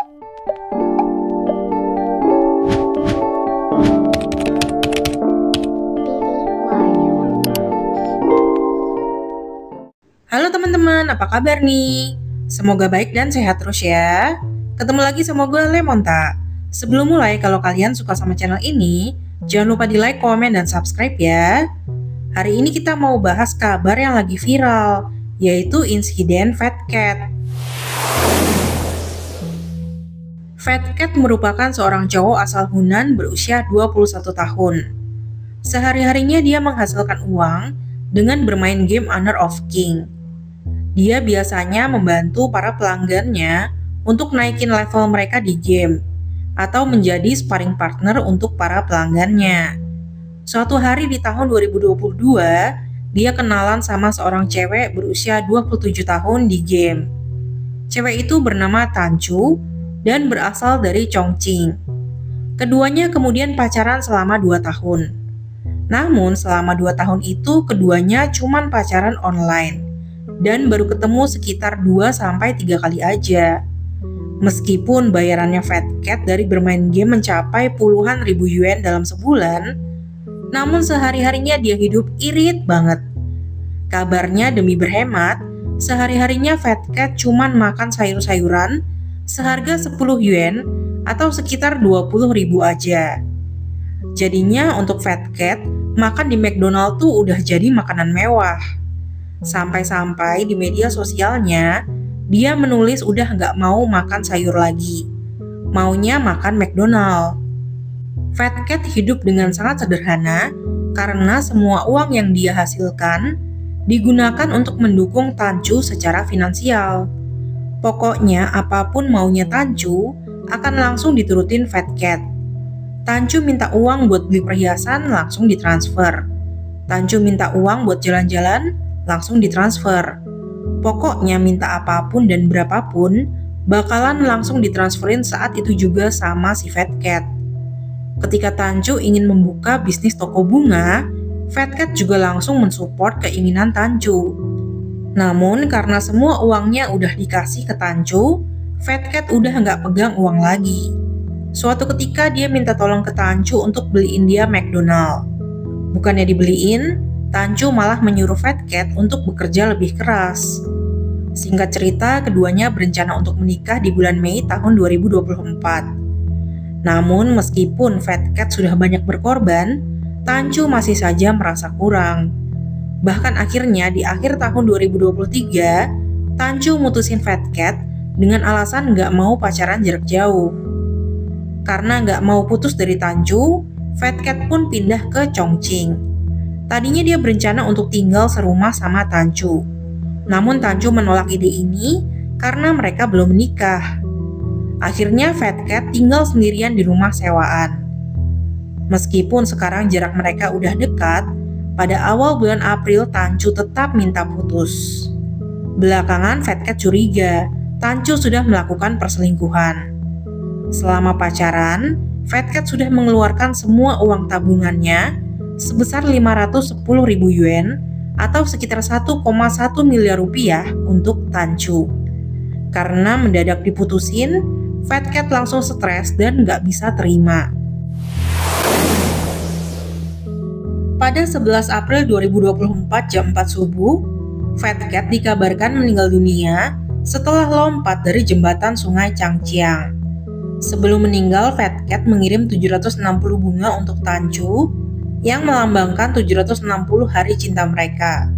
Halo teman-teman, apa kabar nih? Semoga baik dan sehat terus ya. Ketemu lagi sama gue Lemonta. Sebelum mulai, kalau kalian suka sama channel ini, jangan lupa di like, komen, dan subscribe ya. Hari ini kita mau bahas kabar yang lagi viral, yaitu insiden Fat Cat. Fat Cat merupakan seorang cowok asal Hunan berusia 21 tahun. Sehari-harinya dia menghasilkan uang dengan bermain game Honor of King. Dia biasanya membantu para pelanggannya untuk naikin level mereka di game atau menjadi sparring partner untuk para pelanggannya. Suatu hari di tahun 2022, dia kenalan sama seorang cewek berusia 27 tahun di game. Cewek itu bernama Tanchu dan berasal dari Chongqing. Keduanya kemudian pacaran selama 2 tahun. Namun selama 2 tahun itu keduanya cuman pacaran online dan baru ketemu sekitar 2-3 kali aja. Meskipun bayarannya Fat Cat dari bermain game mencapai puluhan ribu yuan dalam sebulan, namun sehari-harinya dia hidup irit banget. Kabarnya demi berhemat, sehari-harinya Fat Cat cuman makan sayur-sayuran seharga 10 yuan atau sekitar 20 ribu aja. Jadinya untuk Fat Cat, makan di McDonald tuh udah jadi makanan mewah. Sampai-sampai di media sosialnya, dia menulis udah nggak mau makan sayur lagi. Maunya makan McDonald. Fat Cat hidup dengan sangat sederhana karena semua uang yang dia hasilkan digunakan untuk mendukung Tanchu secara finansial. Pokoknya apapun maunya Tanchu akan langsung diturutin Fat Cat. Tanchu minta uang buat beli perhiasan langsung ditransfer. Tanchu minta uang buat jalan-jalan langsung ditransfer. Pokoknya minta apapun dan berapapun bakalan langsung ditransferin saat itu juga sama si Fat Cat. Ketika Tanchu ingin membuka bisnis toko bunga, Fat Cat juga langsung mensupport keinginan Tanchu. Namun karena semua uangnya udah dikasih ke Tanchu, Fat Cat udah nggak pegang uang lagi. Suatu ketika dia minta tolong ke Tanchu untuk beliin dia McDonald. Bukannya dibeliin, Tanchu malah menyuruh Fat Cat untuk bekerja lebih keras. Singkat cerita, keduanya berencana untuk menikah di bulan Mei tahun 2024. Namun meskipun Fat Cat sudah banyak berkorban, Tanchu masih saja merasa kurang. Bahkan akhirnya di akhir tahun 2023, Tanchu mutusin Fat Cat dengan alasan nggak mau pacaran jarak jauh. Karena nggak mau putus dari Tanchu, Fat Cat pun pindah ke Chongqing. Tadinya dia berencana untuk tinggal serumah sama Tanchu. Namun Tanchu menolak ide ini karena mereka belum menikah. Akhirnya Fat Cat tinggal sendirian di rumah sewaan. Meskipun sekarang jarak mereka udah dekat, pada awal bulan April Tanchu tetap minta putus. Belakangan Fat Cat curiga Tanchu sudah melakukan perselingkuhan. Selama pacaran, Fat Cat sudah mengeluarkan semua uang tabungannya sebesar 510 ribu yuan atau sekitar 1,1 miliar rupiah untuk Tanchu. Karena mendadak diputusin, Fat Cat langsung stres dan nggak bisa terima. Pada 11 April 2024 jam 4 subuh, Fat Cat dikabarkan meninggal dunia setelah lompat dari jembatan Sungai Changjiang. Sebelum meninggal, Fat Cat mengirim 760 bunga untuk Tanchu yang melambangkan 760 hari cinta mereka.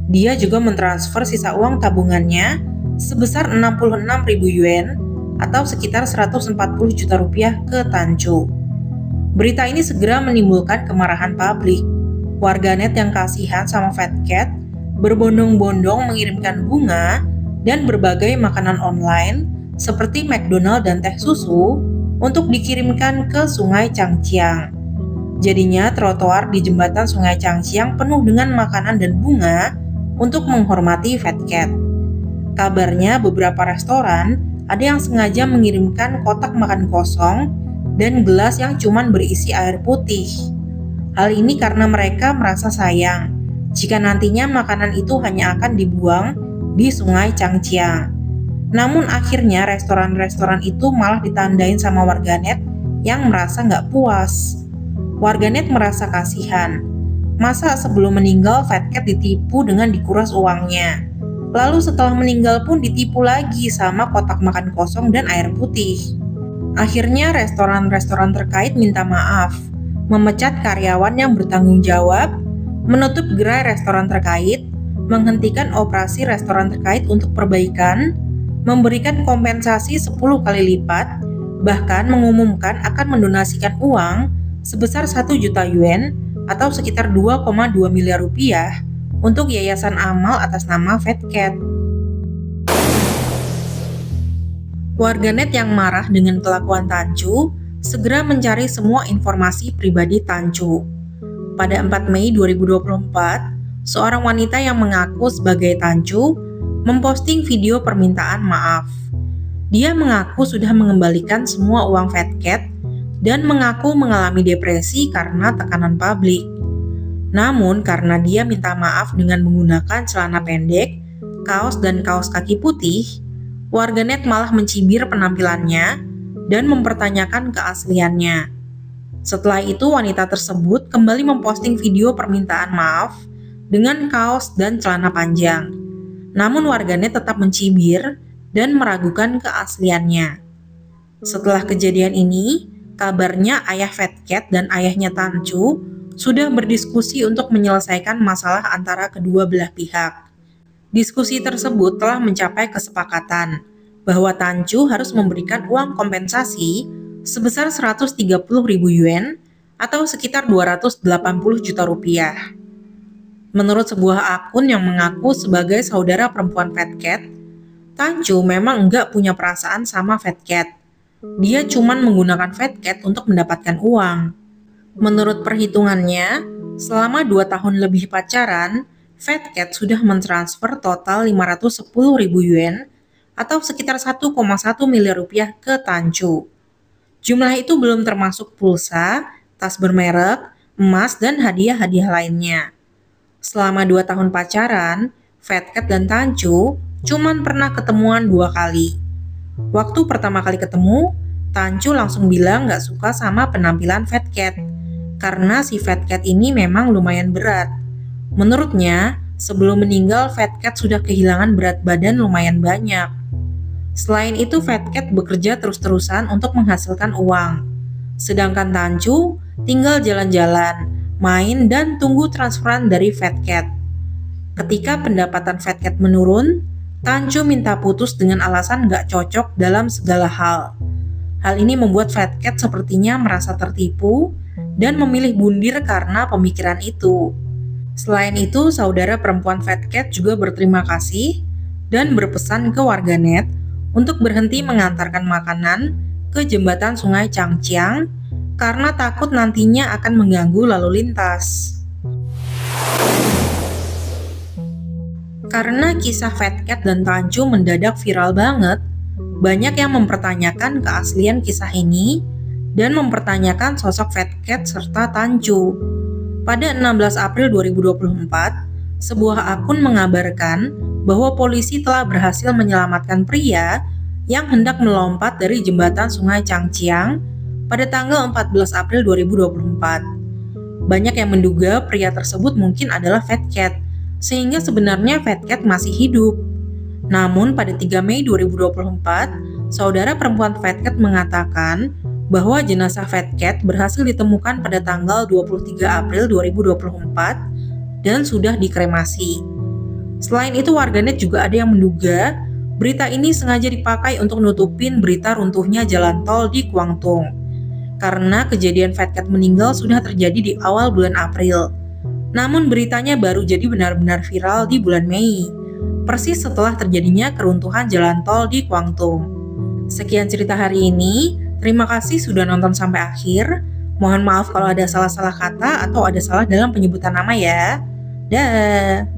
Dia juga mentransfer sisa uang tabungannya sebesar 66 ribu yuan atau sekitar 140 juta rupiah ke Tanchu. Berita ini segera menimbulkan kemarahan publik. Warganet yang kasihan sama Fat Cat berbondong-bondong mengirimkan bunga dan berbagai makanan online seperti McDonald dan teh susu untuk dikirimkan ke Sungai Changjiang. Jadinya trotoar di jembatan Sungai Changjiang penuh dengan makanan dan bunga untuk menghormati Fat Cat. Kabarnya beberapa restoran ada yang sengaja mengirimkan kotak makan kosong dan gelas yang cuman berisi air putih. Hal ini karena mereka merasa sayang jika nantinya makanan itu hanya akan dibuang di Sungai Changjiang. Namun akhirnya restoran-restoran itu malah ditandain sama warganet yang merasa nggak puas. Warganet merasa kasihan. Masa sebelum meninggal Fat Cat ditipu dengan dikuras uangnya. Lalu setelah meninggal pun ditipu lagi sama kotak makan kosong dan air putih. Akhirnya restoran-restoran terkait minta maaf, memecat karyawan yang bertanggung jawab, menutup gerai restoran terkait, menghentikan operasi restoran terkait untuk perbaikan, memberikan kompensasi 10 kali lipat, bahkan mengumumkan akan mendonasikan uang sebesar 1 juta yuan atau sekitar 2,2 miliar rupiah untuk yayasan amal atas nama Fat Cat. Warganet yang marah dengan kelakuan Tancu segera mencari semua informasi pribadi Tancu. Pada 4 Mei 2024, seorang wanita yang mengaku sebagai Tancu memposting video permintaan maaf. Dia mengaku sudah mengembalikan semua uang Fat Cat dan mengaku mengalami depresi karena tekanan publik. Namun karena dia minta maaf dengan menggunakan celana pendek, kaos dan kaos kaki putih, warganet malah mencibir penampilannya dan mempertanyakan keasliannya. Setelah itu wanita tersebut kembali memposting video permintaan maaf dengan kaos dan celana panjang. Namun warganet tetap mencibir dan meragukan keasliannya. Setelah kejadian ini, kabarnya ayah Fat Cat dan ayahnya Tancu sudah berdiskusi untuk menyelesaikan masalah antara kedua belah pihak. Diskusi tersebut telah mencapai kesepakatan bahwa Tancu harus memberikan uang kompensasi sebesar 130.000 yuan atau sekitar 280 juta rupiah. Menurut sebuah akun yang mengaku sebagai saudara perempuan Fat Cat, Tancu memang nggak punya perasaan sama Fat Cat. Dia cuman menggunakan Fat Cat untuk mendapatkan uang. Menurut perhitungannya, selama 2 tahun lebih pacaran, Fat Cat sudah mentransfer total 510.000 yuan atau sekitar 1,1 miliar rupiah ke Tancu. Jumlah itu belum termasuk pulsa, tas bermerek, emas, dan hadiah-hadiah lainnya. Selama 2 tahun pacaran, Fat Cat dan Tancu cuman pernah ketemuan 2 kali. Waktu pertama kali ketemu, Tancu langsung bilang gak suka sama penampilan Fat Cat karena si Fat Cat ini memang lumayan berat. Menurutnya, sebelum meninggal Fat Cat sudah kehilangan berat badan lumayan banyak. Selain itu Fat Cat bekerja terus-terusan untuk menghasilkan uang. Sedangkan Tancu tinggal jalan-jalan, main, dan tunggu transferan dari Fat Cat. Ketika pendapatan Fat Cat menurun, Tancu minta putus dengan alasan gak cocok dalam segala hal. Hal ini membuat Fat Cat sepertinya merasa tertipu dan memilih bundir karena pemikiran itu. Selain itu, saudara perempuan Fat Cat juga berterima kasih dan berpesan ke warganet untuk berhenti mengantarkan makanan ke jembatan Sungai Changjiang karena takut nantinya akan mengganggu lalu lintas. Karena kisah Fat Cat dan Tancu mendadak viral banget, banyak yang mempertanyakan keaslian kisah ini dan mempertanyakan sosok Fat Cat serta Tancu. Pada 16 April 2024, sebuah akun mengabarkan bahwa polisi telah berhasil menyelamatkan pria yang hendak melompat dari jembatan Sungai Changjiang pada tanggal 14 April 2024. Banyak yang menduga pria tersebut mungkin adalah Fat Cat, sehingga sebenarnya Fat Cat masih hidup. Namun pada 3 Mei 2024, saudara perempuan Fat Cat mengatakan bahwa jenazah Fat Cat berhasil ditemukan pada tanggal 23 April 2024 dan sudah dikremasi. Selain itu, warganet juga ada yang menduga berita ini sengaja dipakai untuk nutupin berita runtuhnya jalan tol di Guangdong. Karena kejadian Fat Cat meninggal sudah terjadi di awal bulan April. Namun beritanya baru jadi benar-benar viral di bulan Mei, persis setelah terjadinya keruntuhan jalan tol di Guangdong. Sekian cerita hari ini. Terima kasih sudah nonton sampai akhir. Mohon maaf kalau ada salah-salah kata atau ada salah dalam penyebutan nama ya. Dah.